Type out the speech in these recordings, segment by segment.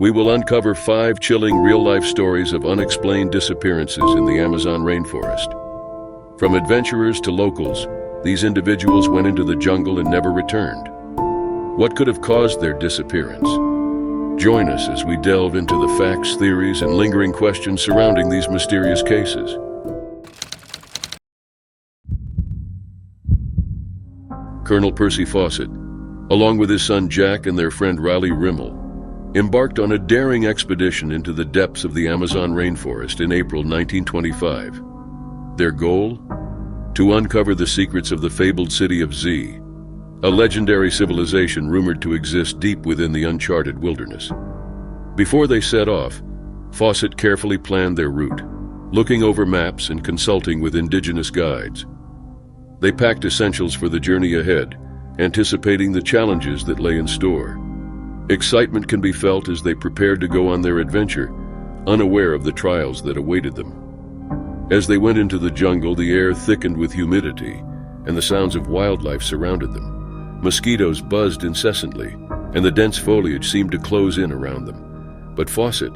we will uncover 5 chilling real-life stories of unexplained disappearances in the Amazon rainforest. From adventurers to locals, these individuals went into the jungle and never returned. What could have caused their disappearance? Join us as we delve into the facts, theories, and lingering questions surrounding these mysterious cases. Colonel Percy Fawcett, along with his son Jack and their friend Riley Rimmel, embarked on a daring expedition into the depths of the Amazon rainforest in April 1925. Their goal? To uncover the secrets of the fabled city of Z, a legendary civilization rumored to exist deep within the uncharted wilderness. Before they set off, Fawcett carefully planned their route, looking over maps and consulting with indigenous guides. They packed essentials for the journey ahead, anticipating the challenges that lay in store. Excitement can be felt as they prepared to go on their adventure, unaware of the trials that awaited them. As they went into the jungle, the air thickened with humidity, and the sounds of wildlife surrounded them. Mosquitoes buzzed incessantly, and the dense foliage seemed to close in around them. But Fawcett,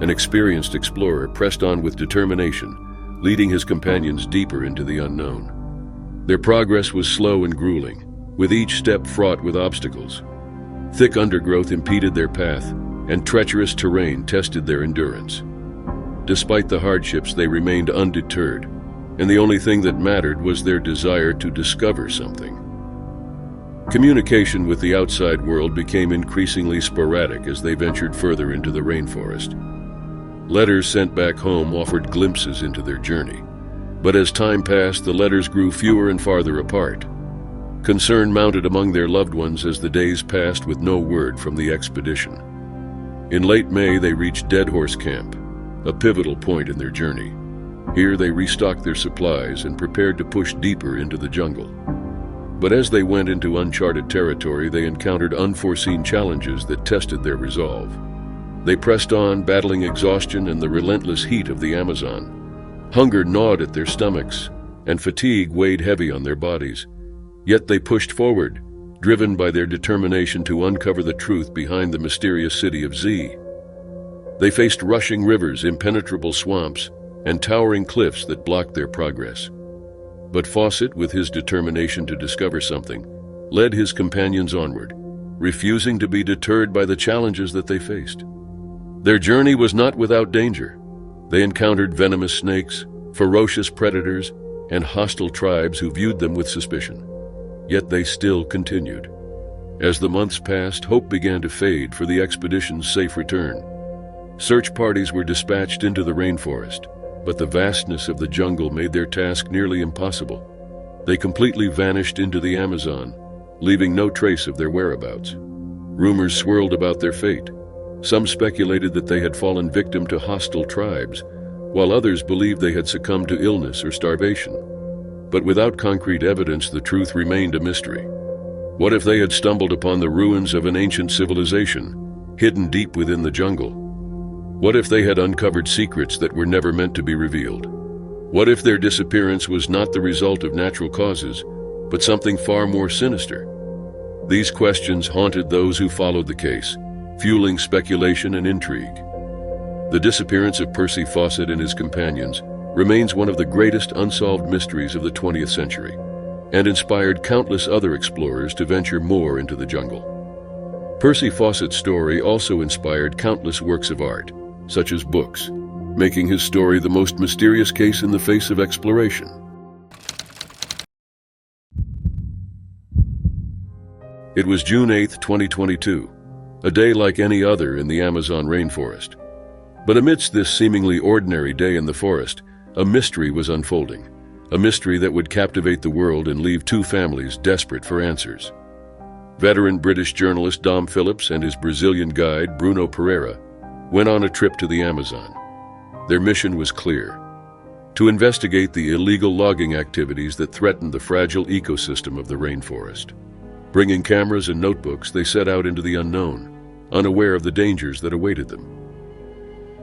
an experienced explorer, pressed on with determination, leading his companions deeper into the unknown. Their progress was slow and grueling, with each step fraught with obstacles. Thick undergrowth impeded their path, and treacherous terrain tested their endurance. Despite the hardships, they remained undeterred, and the only thing that mattered was their desire to discover something. Communication with the outside world became increasingly sporadic as they ventured further into the rainforest. Letters sent back home offered glimpses into their journey, but as time passed, the letters grew fewer and farther apart. Concern mounted among their loved ones as the days passed with no word from the expedition. In late May, they reached Dead Horse Camp, a pivotal point in their journey. Here they restocked their supplies and prepared to push deeper into the jungle. But as they went into uncharted territory, they encountered unforeseen challenges that tested their resolve. They pressed on, battling exhaustion and the relentless heat of the Amazon. Hunger gnawed at their stomachs, and fatigue weighed heavy on their bodies. Yet they pushed forward, driven by their determination to uncover the truth behind the mysterious city of Z. They faced rushing rivers, impenetrable swamps, and towering cliffs that blocked their progress. But Fawcett, with his determination to discover something, led his companions onward, refusing to be deterred by the challenges that they faced. Their journey was not without danger. They encountered venomous snakes, ferocious predators, and hostile tribes who viewed them with suspicion. Yet they still continued. As the months passed, hope began to fade for the expedition's safe return. Search parties were dispatched into the rainforest, but the vastness of the jungle made their task nearly impossible. They completely vanished into the Amazon, leaving no trace of their whereabouts. Rumors swirled about their fate. Some speculated that they had fallen victim to hostile tribes, while others believed they had succumbed to illness or starvation. But without concrete evidence, the truth remained a mystery. What if they had stumbled upon the ruins of an ancient civilization, hidden deep within the jungle? What if they had uncovered secrets that were never meant to be revealed? What if their disappearance was not the result of natural causes, but something far more sinister? These questions haunted those who followed the case, fueling speculation and intrigue. The disappearance of Percy Fawcett and his companions remains one of the greatest unsolved mysteries of the 20th century, and inspired countless other explorers to venture more into the jungle. Percy Fawcett's story also inspired countless works of art, such as books, making his story the most mysterious case in the face of exploration. It was June 8, 2022, a day like any other in the Amazon rainforest. But amidst this seemingly ordinary day in the forest, a mystery was unfolding, a mystery that would captivate the world and leave 2 families desperate for answers. Veteran British journalist Dom Phillips and his Brazilian guide Bruno Pereira went on a trip to the Amazon. Their mission was clear: to investigate the illegal logging activities that threatened the fragile ecosystem of the rainforest. Bringing cameras and notebooks, they set out into the unknown, unaware of the dangers that awaited them.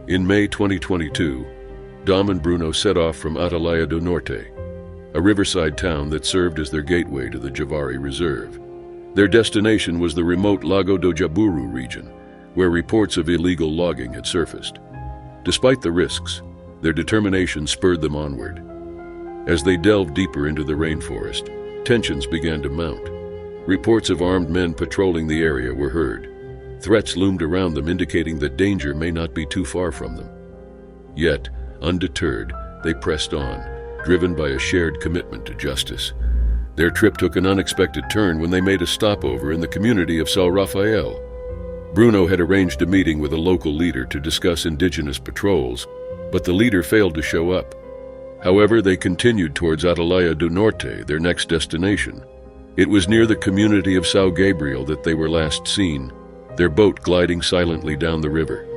In May 2022, Dom and Bruno set off from Atalaia do Norte, a riverside town that served as their gateway to the Javari Reserve. Their destination was the remote Lago do Jaburu region, where reports of illegal logging had surfaced. Despite the risks, their determination spurred them onward. As they delved deeper into the rainforest, tensions began to mount. Reports of armed men patrolling the area were heard. Threats loomed around them, indicating that danger may not be too far from them. Yet, undeterred, they pressed on, driven by a shared commitment to justice. Their trip took an unexpected turn when they made a stopover in the community of São Rafael. Bruno had arranged a meeting with a local leader to discuss indigenous patrols, but the leader failed to show up. However, they continued towards Atalaia do Norte, their next destination. It was near the community of São Gabriel that they were last seen, their boat gliding silently down the river.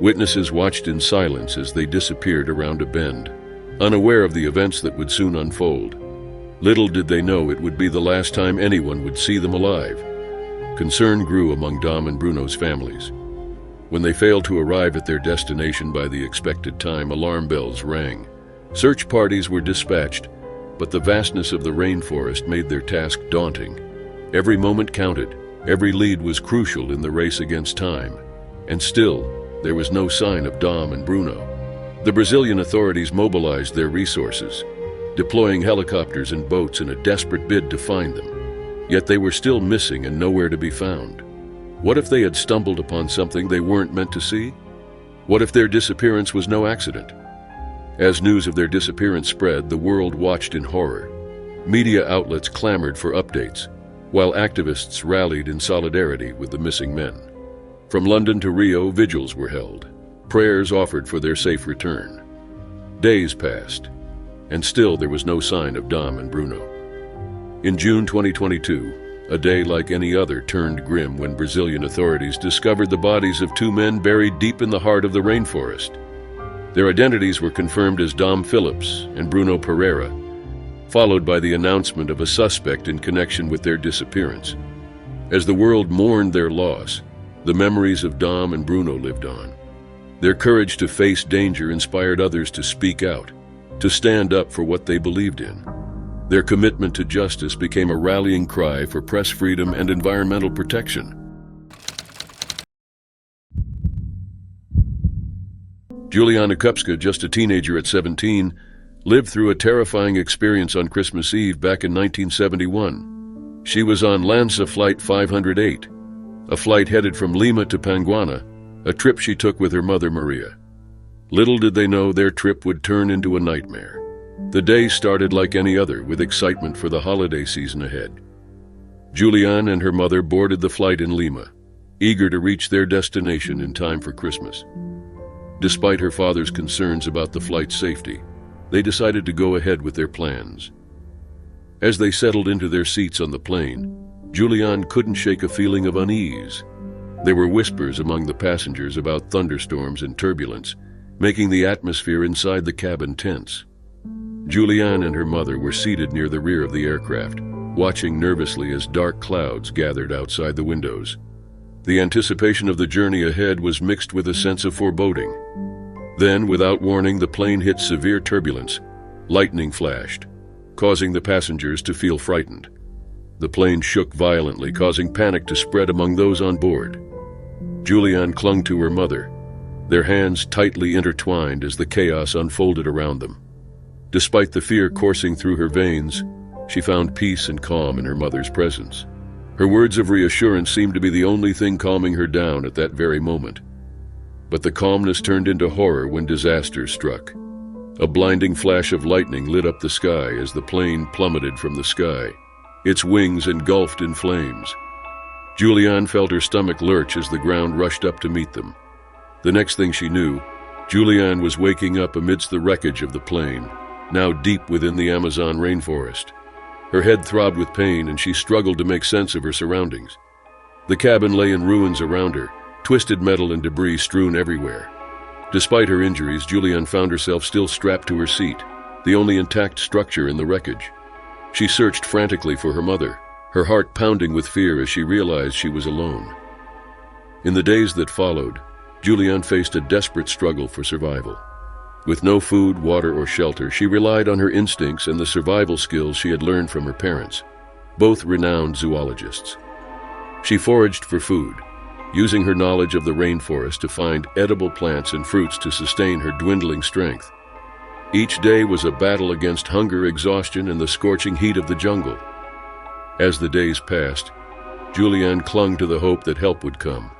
Witnesses watched in silence as they disappeared around a bend, unaware of the events that would soon unfold. Little did they know it would be the last time anyone would see them alive. Concern grew among Dom and Bruno's families. When they failed to arrive at their destination by the expected time, alarm bells rang. Search parties were dispatched, but the vastness of the rainforest made their task daunting. Every moment counted, every lead was crucial in the race against time, and still, there was no sign of Dom and Bruno. The Brazilian authorities mobilized their resources, deploying helicopters and boats in a desperate bid to find them. Yet they were still missing and nowhere to be found. What if they had stumbled upon something they weren't meant to see? What if their disappearance was no accident? As news of their disappearance spread, the world watched in horror. Media outlets clamored for updates, while activists rallied in solidarity with the missing men. From London to Rio, vigils were held, prayers offered for their safe return. Days passed, and still there was no sign of Dom and Bruno. In June 2022, a day like any other turned grim when Brazilian authorities discovered the bodies of two men buried deep in the heart of the rainforest. Their identities were confirmed as Dom Phillips and Bruno Pereira, followed by the announcement of a suspect in connection with their disappearance. As the world mourned their loss, the memories of Dom and Bruno lived on. Their courage to face danger inspired others to speak out, to stand up for what they believed in. Their commitment to justice became a rallying cry for press freedom and environmental protection. Juliana Kupska, just a teenager at 17, lived through a terrifying experience on Christmas Eve back in 1971. She was on Lança Flight 508, a flight headed from Lima to Panguana, a trip she took with her mother Maria. Little did they know their trip would turn into a nightmare. The day started like any other, with excitement for the holiday season ahead. Julianne and her mother boarded the flight in Lima, eager to reach their destination in time for Christmas. Despite her father's concerns about the flight's safety, they decided to go ahead with their plans. As they settled into their seats on the plane, Julianne couldn't shake a feeling of unease. There were whispers among the passengers about thunderstorms and turbulence, making the atmosphere inside the cabin tense. Julianne and her mother were seated near the rear of the aircraft, watching nervously as dark clouds gathered outside the windows. The anticipation of the journey ahead was mixed with a sense of foreboding. Then, without warning, the plane hit severe turbulence. Lightning flashed, causing the passengers to feel frightened. The plane shook violently, causing panic to spread among those on board. Julianne clung to her mother, their hands tightly intertwined as the chaos unfolded around them. Despite the fear coursing through her veins, she found peace and calm in her mother's presence. Her words of reassurance seemed to be the only thing calming her down at that very moment. But the calmness turned into horror when disaster struck. A blinding flash of lightning lit up the sky as the plane plummeted from the sky, its wings engulfed in flames. Julianne felt her stomach lurch as the ground rushed up to meet them. The next thing she knew, Julianne was waking up amidst the wreckage of the plane, now deep within the Amazon rainforest. Her head throbbed with pain, and she struggled to make sense of her surroundings. The cabin lay in ruins around her, twisted metal and debris strewn everywhere. Despite her injuries, Julianne found herself still strapped to her seat, the only intact structure in the wreckage. She searched frantically for her mother, her heart pounding with fear as she realized she was alone. In the days that followed, Julianne faced a desperate struggle for survival. With no food, water, or shelter, she relied on her instincts and the survival skills she had learned from her parents, both renowned zoologists. She foraged for food, using her knowledge of the rainforest to find edible plants and fruits to sustain her dwindling strength. Each day was a battle against hunger, exhaustion, and the scorching heat of the jungle. As the days passed, Julianne clung to the hope that help would come.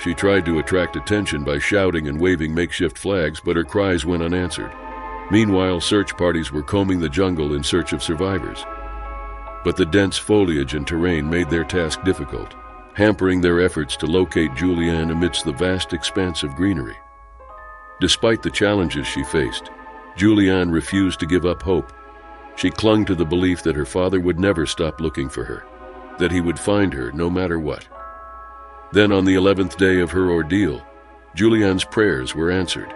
She tried to attract attention by shouting and waving makeshift flags, but her cries went unanswered. Meanwhile, search parties were combing the jungle in search of survivors. But the dense foliage and terrain made their task difficult, hampering their efforts to locate Julianne amidst the vast expanse of greenery. Despite the challenges she faced, Julianne refused to give up hope. She clung to the belief that her father would never stop looking for her, that he would find her no matter what. Then, on the 11th day of her ordeal, Julianne's prayers were answered.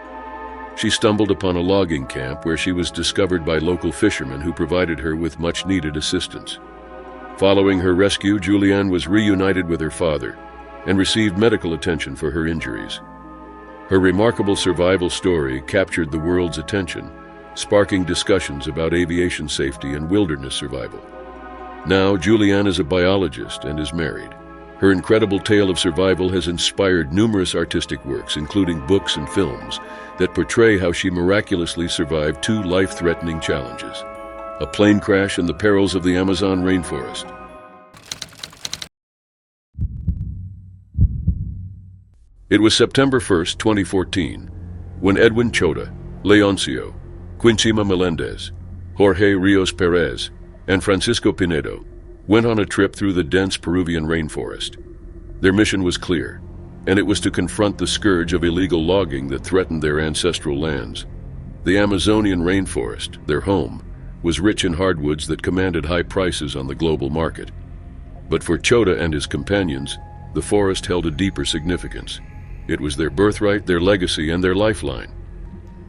She stumbled upon a logging camp where she was discovered by local fishermen who provided her with much-needed assistance. Following her rescue, Julianne was reunited with her father and received medical attention for her injuries. Her remarkable survival story captured the world's attention, sparking discussions about aviation safety and wilderness survival. Now, Julianne is a biologist and is married. Her incredible tale of survival has inspired numerous artistic works, including books and films, that portray how she miraculously survived 2 life-threatening challenges: a plane crash and the perils of the Amazon rainforest. It was September 1st, 2014, when Edwin Chota, Leoncio, Quincima Melendez, Jorge Rios Perez, and Francisco Pinedo went on a trip through the dense Peruvian rainforest. Their mission was clear, and it was to confront the scourge of illegal logging that threatened their ancestral lands. The Amazonian rainforest, their home, was rich in hardwoods that commanded high prices on the global market. But for Chota and his companions, the forest held a deeper significance. It was their birthright, their legacy, and their lifeline.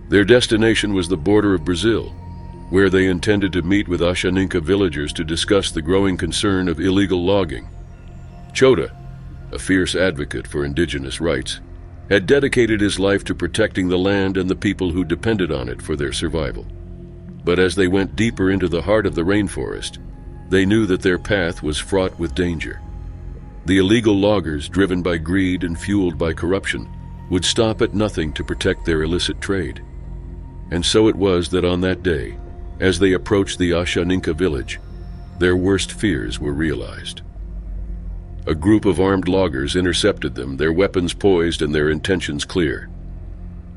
Their destination was the border of Brazil, where they intended to meet with Ashaninka villagers to discuss the growing concern of illegal logging. Chota, a fierce advocate for indigenous rights, had dedicated his life to protecting the land and the people who depended on it for their survival. But as they went deeper into the heart of the rainforest, they knew that their path was fraught with danger. The illegal loggers, driven by greed and fueled by corruption, would stop at nothing to protect their illicit trade. And so it was that on that day, as they approached the Ashaninka village, their worst fears were realized. A group of armed loggers intercepted them, their weapons poised and their intentions clear.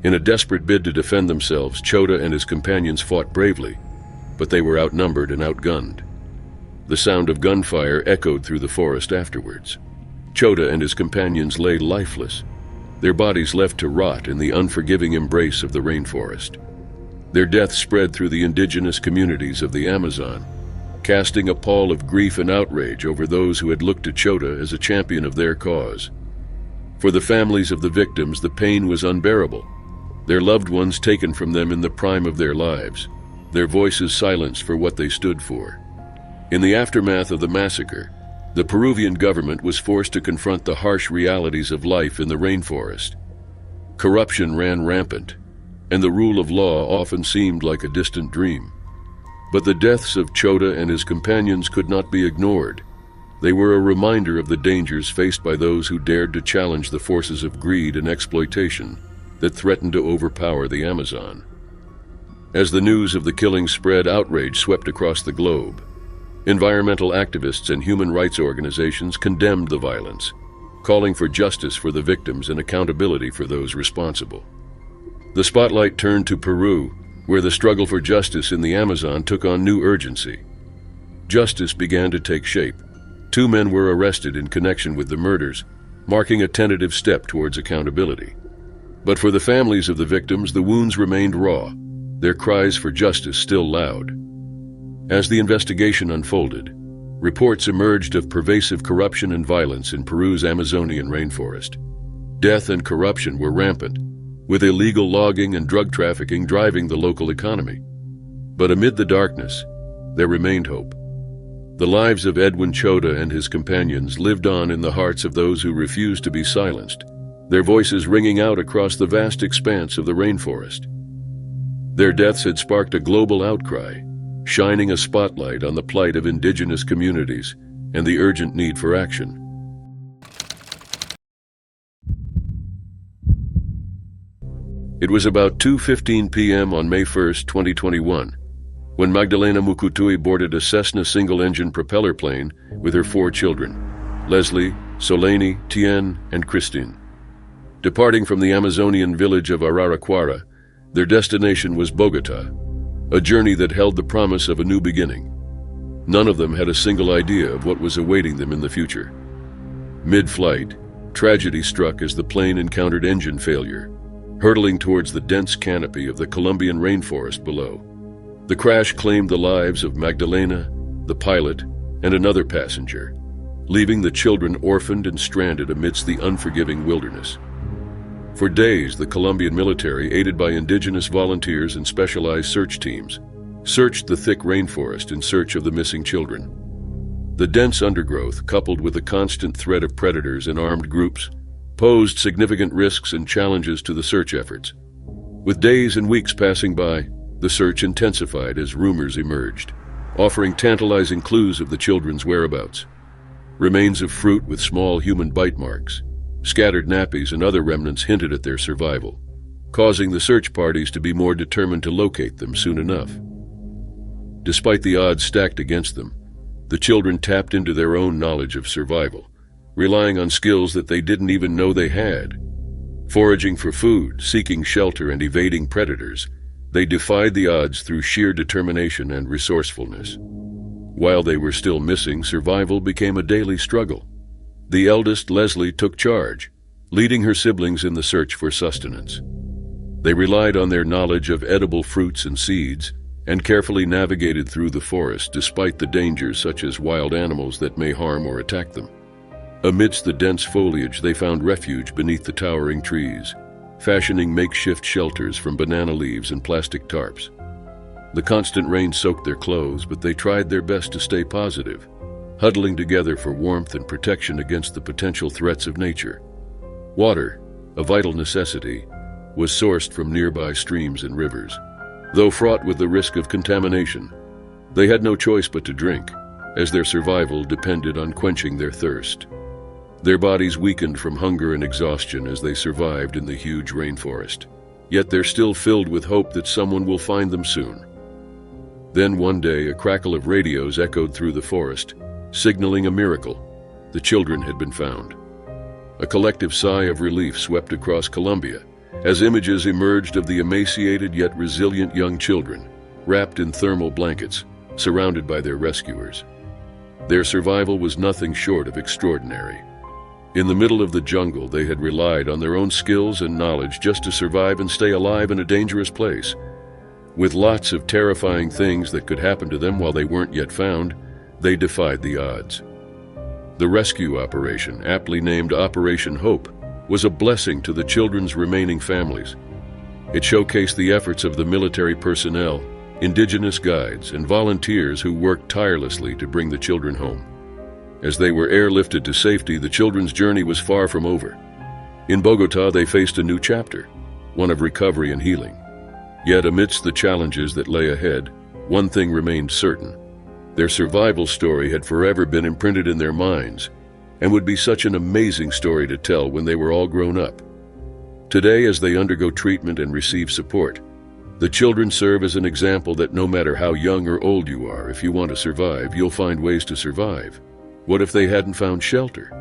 In a desperate bid to defend themselves, Chota and his companions fought bravely, but they were outnumbered and outgunned. The sound of gunfire echoed through the forest afterwards. Chota and his companions lay lifeless, their bodies left to rot in the unforgiving embrace of the rainforest. Their death spread through the indigenous communities of the Amazon, casting a pall of grief and outrage over those who had looked to Chota as a champion of their cause. For the families of the victims, the pain was unbearable, their loved ones taken from them in the prime of their lives, their voices silenced for what they stood for. In the aftermath of the massacre, the Peruvian government was forced to confront the harsh realities of life in the rainforest. Corruption ran rampant, and the rule of law often seemed like a distant dream. But the deaths of Chota and his companions could not be ignored. They were a reminder of the dangers faced by those who dared to challenge the forces of greed and exploitation that threatened to overpower the Amazon. As the news of the killing spread, outrage swept across the globe. Environmental activists and human rights organizations condemned the violence, calling for justice for the victims and accountability for those responsible. The spotlight turned to Peru, where the struggle for justice in the Amazon took on new urgency. Justice began to take shape. 2 men were arrested in connection with the murders, marking a tentative step towards accountability. But for the families of the victims, the wounds remained raw, their cries for justice still loud. As the investigation unfolded, reports emerged of pervasive corruption and violence in Peru's Amazonian rainforest. Death and corruption were rampant, with illegal logging and drug trafficking driving the local economy. But amid the darkness, there remained hope. The lives of Edwin Chota and his companions lived on in the hearts of those who refused to be silenced, their voices ringing out across the vast expanse of the rainforest. Their deaths had sparked a global outcry, shining a spotlight on the plight of indigenous communities and the urgent need for action. It was about 2:15 p.m. on May 1st, 2021, when Magdalena Mukutui boarded a Cessna single-engine propeller plane with her 4 children, Leslie, Solani, Tien, and Christine. Departing from the Amazonian village of Araraquara, their destination was Bogota, a journey that held the promise of a new beginning. None of them had a single idea of what was awaiting them in the future. Mid-flight, tragedy struck as the plane encountered engine failure, hurtling towards the dense canopy of the Colombian rainforest below. The crash claimed the lives of Magdalena, the pilot, and another passenger, leaving the children orphaned and stranded amidst the unforgiving wilderness. For days, the Colombian military, aided by indigenous volunteers and specialized search teams, searched the thick rainforest in search of the missing children. The dense undergrowth, coupled with the constant threat of predators and armed groups, posed significant risks and challenges to the search efforts. With days and weeks passing by, the search intensified as rumors emerged, offering tantalizing clues of the children's whereabouts. Remains of fruit with small human bite marks, scattered nappies, and other remnants hinted at their survival, causing the search parties to be more determined to locate them soon enough. Despite the odds stacked against them, the children tapped into their own knowledge of survival, relying on skills that they didn't even know they had. Foraging for food, seeking shelter, and evading predators, they defied the odds through sheer determination and resourcefulness. While they were still missing, survival became a daily struggle. The eldest, Leslie, took charge, leading her siblings in the search for sustenance. They relied on their knowledge of edible fruits and seeds, and carefully navigated through the forest despite the dangers such as wild animals that may harm or attack them. Amidst the dense foliage, they found refuge beneath the towering trees, fashioning makeshift shelters from banana leaves and plastic tarps. The constant rain soaked their clothes, but they tried their best to stay positive, huddling together for warmth and protection against the potential threats of nature. Water, a vital necessity, was sourced from nearby streams and rivers. Though fraught with the risk of contamination, they had no choice but to drink, as their survival depended on quenching their thirst. Their bodies weakened from hunger and exhaustion as they survived in the huge rainforest. Yet they're still filled with hope that someone will find them soon. Then one day, a crackle of radios echoed through the forest, signaling a miracle. The children had been found. A collective sigh of relief swept across Colombia as images emerged of the emaciated yet resilient young children, wrapped in thermal blankets, surrounded by their rescuers. Their survival was nothing short of extraordinary. In the middle of the jungle, they had relied on their own skills and knowledge just to survive and stay alive in a dangerous place. With lots of terrifying things that could happen to them while they weren't yet found, they defied the odds. The rescue operation, aptly named Operation Hope, was a blessing to the children's remaining families. It showcased the efforts of the military personnel, indigenous guides, and volunteers who worked tirelessly to bring the children home. As they were airlifted to safety, the children's journey was far from over. In Bogota, they faced a new chapter, one of recovery and healing. Yet amidst the challenges that lay ahead, one thing remained certain. Their survival story had forever been imprinted in their minds, and would be such an amazing story to tell when they were all grown up. Today, as they undergo treatment and receive support, the children serve as an example that no matter how young or old you are, if you want to survive, you'll find ways to survive. What if they hadn't found shelter?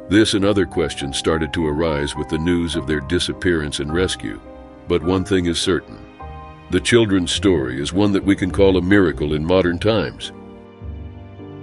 This and other questions started to arise with the news of their disappearance and rescue. But one thing is certain. The children's story is one that we can call a miracle in modern times.